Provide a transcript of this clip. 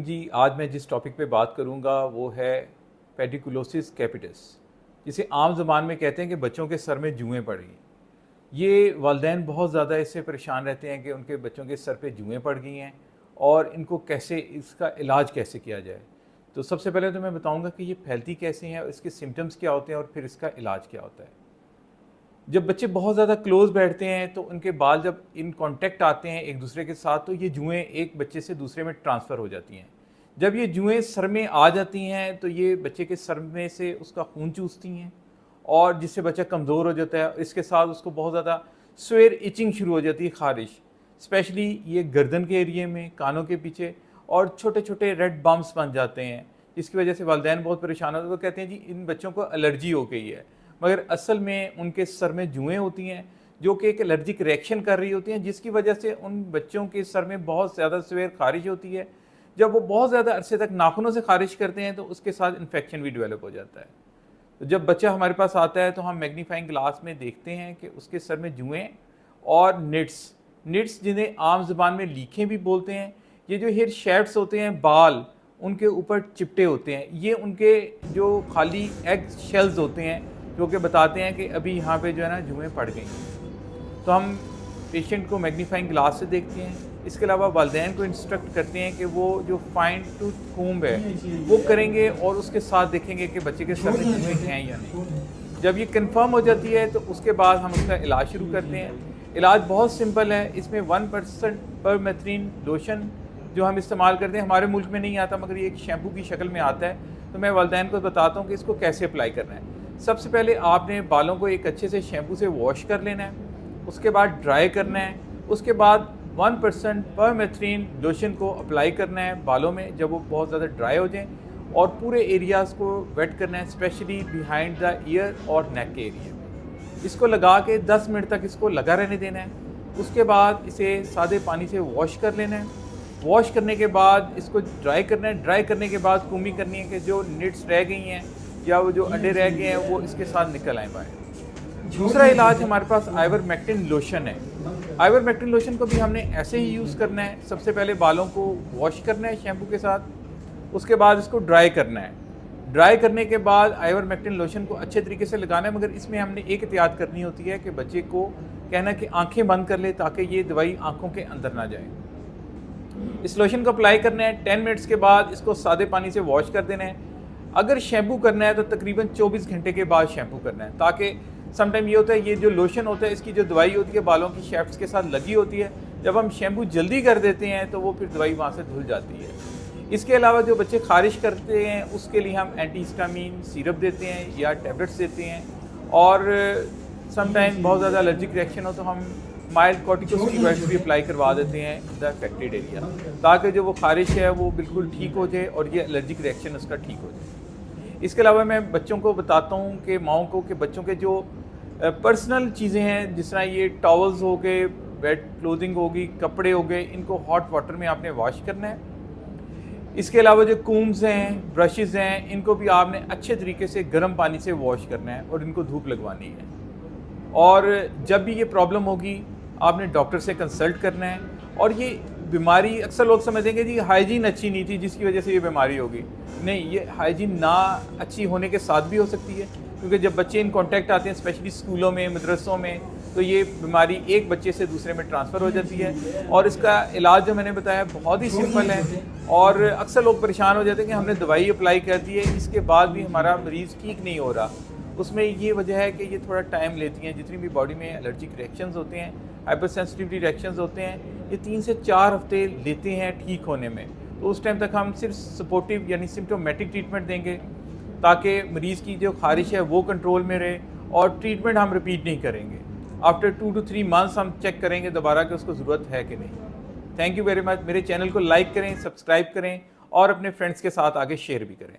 जी, आज मैं जिस टॉपिक पे बात करूँगा वो है पेडिकुलोसिस कैपिटस, जिसे आम ज़बान में कहते हैं कि बच्चों के सर में जुएँ पड़ गई। ये वालिदैन बहुत ज़्यादा इससे परेशान रहते हैं कि उनके बच्चों के सर पे जुएँ पड़ गई हैं और इनको कैसे इसका इलाज कैसे किया जाए। तो सबसे पहले तो मैं बताऊँगा कि ये फैलती कैसे हैं और इसके सिम्पटम्स क्या होते हैं और फिर इसका इलाज क्या होता है। जब बच्चे बहुत ज़्यादा क्लोज़ बैठते हैं तो उनके बाल जब इन कॉन्टैक्ट आते हैं एक दूसरे के साथ तो ये जुएँ एक बच्चे से दूसरे में ट्रांसफ़र हो जाती हैं। जब ये जुएँ सर में आ जाती हैं तो ये बच्चे के सर में से उसका खून चूसती हैं और जिससे बच्चा कमज़ोर हो जाता है। इसके साथ उसको बहुत ज़्यादा स्वेयर इचिंग शुरू हो जाती है, ख़ारिश। स्पेशली ये गर्दन के एरिए में, कानों के पीछे और छोटे-छोटे रेड बम्प्स बन जाते हैं, जिसकी वजह से वालिदैन बहुत परेशान होते हैं। वो कहते हैं जी इन बच्चों को एलर्जी हो गई है, मगर असल में उनके सर में जुएँ होती हैं जो कि एक एलर्जिक रिएक्शन कर रही होती हैं, जिसकी वजह से उन बच्चों के सर में बहुत ज़्यादा स्वेयर ख़ारिश होती है। जब वो बहुत ज़्यादा अरसे तक नाखूनों से ख़ारिश करते हैं तो उसके साथ इन्फेक्शन भी डेवलप हो जाता है। तो जब बच्चा हमारे पास आता है तो हम मैग्नीफाइंग ग्लास में देखते हैं कि उसके सर में जुएँ और निट्स जिन्हें आम ज़बान में लीखें भी बोलते हैं, ये जो हेयर शैफ्ट्स होते हैं, बाल उनके ऊपर चिपटे होते हैं। ये उनके जो खाली एग शेल्स होते हैं जो कि बताते हैं कि अभी यहाँ पे जो है ना जुएँ पड़ गई हैं। तो हम पेशेंट को मैग्नीफाइंग ग्लास से देखते हैं। इसके अलावा वालिदैन को इंस्ट्रक्ट करते हैं कि वो जो फाइन टूथ कोम्ब है वो करेंगे और उसके साथ देखेंगे कि बच्चे के सर में जुएँ हैं या नहीं। जब ये कंफर्म हो जाती है तो उसके बाद हम उसका इलाज शुरू करते हैं। इलाज बहुत सिंपल है। इसमें 1% परमेथ्रिन लोशन जो हम इस्तेमाल करते हैं, हमारे मुल्क में नहीं आता मगर ये एक शैम्पू की शक्ल में आता है। तो मैं वालिदैन को बताता हूँ कि इसको कैसे अप्लाई करना है। सबसे पहले आपने बालों को एक अच्छे से शैम्पू से वॉश कर लेना है, उसके बाद ड्राई करना है, उसके बाद 1% परमेथ्रिन लोशन को अप्लाई करना है बालों में जब वो बहुत ज़्यादा ड्राई हो जाएं और पूरे एरियाज़ को वेट करना है, स्पेशली बिहाइंड द ईयर और नेक के एरिया में। इसको लगा के 10 मिनट तक इसको लगा रहने देना है। उसके बाद इसे सादे पानी से वॉश कर लेना है। वॉश करने के बाद इसको ड्राई करना है। ड्राई करने के बाद कोमिंग करनी है कि जो निट्स रह गई हैं या वो जो अंडे रह गए हैं वो इसके साथ निकल आए बाहर। दूसरा इलाज हमारे पास आइवरमेक्टिन लोशन है। आइवरमेक्टिन लोशन को भी हमने ऐसे ही यूज़ करना है। सबसे पहले बालों को वॉश करना है शैम्पू के साथ, उसके बाद इसको ड्राई करना है। ड्राई करने के बाद आइवरमेक्टिन लोशन को अच्छे तरीके से लगाना है, मगर इसमें हमने एक एहतियात करनी होती है कि बच्चे को कहना कि आंखें बंद कर ले ताकि ये दवाई आंखों के अंदर ना जाए। इस लोशन को अप्लाई करना है। 10 मिनट्स के बाद इसको सादे पानी से वॉश कर देना है। अगर शैम्पू करना है तो तकरीबन 24 घंटे के बाद शैम्पू करना है, ताकि समटाइम ये होता है ये जो लोशन होता है इसकी जो दवाई होती है बालों की शैफ्ट्स के साथ लगी होती है, जब हम शैम्पू जल्दी कर देते हैं तो वो फिर दवाई वहाँ से धुल जाती है। इसके अलावा जो बच्चे ख़ारिश करते हैं उसके लिए हम एंटीहिस्टामिन सिरप देते हैं या टैबलेट्स देते हैं, और समटाइम बहुत ज़्यादा एलर्जिक रिएक्शन हो तो हम माइल्ड कॉर्टिकोस्टेरॉइड्स भी अप्लाई करवा देते हैं द अफेक्टेड एरिया, ताकि जो वो ख़ारिश है वो बिल्कुल ठीक हो जाए और ये एलर्जिक रिएक्शन उसका ठीक हो जाए। इसके अलावा मैं बच्चों को बताता हूँ कि माओं को कि बच्चों के जो पर्सनल चीज़ें हैं जिस तरह ये टॉवल्स हो गए, वेट क्लोथिंग होगी, कपड़े हो गए, इनको हॉट वाटर में आपने वॉश करना है। इसके अलावा जो कूम्स हैं, ब्रशेज़ हैं, इनको भी आपने अच्छे तरीके से गर्म पानी से वॉश करना है और इनको धूप लगवानी है। और जब भी ये प्रॉब्लम होगी आपने डॉक्टर से कंसल्ट करना है। और ये बीमारी अक्सर लोग समझेंगे जी हाइजीन अच्छी नहीं थी जिसकी वजह से ये बीमारी होगी। नहीं, ये हाइजीन ना अच्छी होने के साथ भी हो सकती है, क्योंकि जब बच्चे इन कांटेक्ट आते हैं स्पेशली स्कूलों में, मदरसों में, तो ये बीमारी एक बच्चे से दूसरे में ट्रांसफ़र हो जाती है। और इसका इलाज जो मैंने बताया बहुत ही सिंपल है। और अक्सर लोग परेशान हो जाते हैं कि हमने दवाई अप्लाई कर दी है, इसके बाद भी हमारा मरीज़ ठीक नहीं हो रहा। उसमें ये वजह है कि ये थोड़ा टाइम लेती हैं। जितनी भी बॉडी में एलर्जिक रिएक्शंस होते हैं, हाइपर सेंसिटिविटी रिएक्शंस होते हैं, ये 3 से 4 हफ्ते लेते हैं ठीक होने में। तो उस टाइम तक हम सिर्फ सपोर्टिव यानी सिम्प्टोमेटिक ट्रीटमेंट देंगे ताकि मरीज़ की जो ख़ारिश है वो कंट्रोल में रहे, और ट्रीटमेंट हम रिपीट नहीं करेंगे। आफ्टर 2 to 3 मंथ्स हम चेक करेंगे दोबारा कि उसको ज़रूरत है कि नहीं। Thank you very much. मेरे चैनल को लाइक करें, सब्सक्राइब करें और अपने फ्रेंड्स के साथ आगे शेयर भी करें।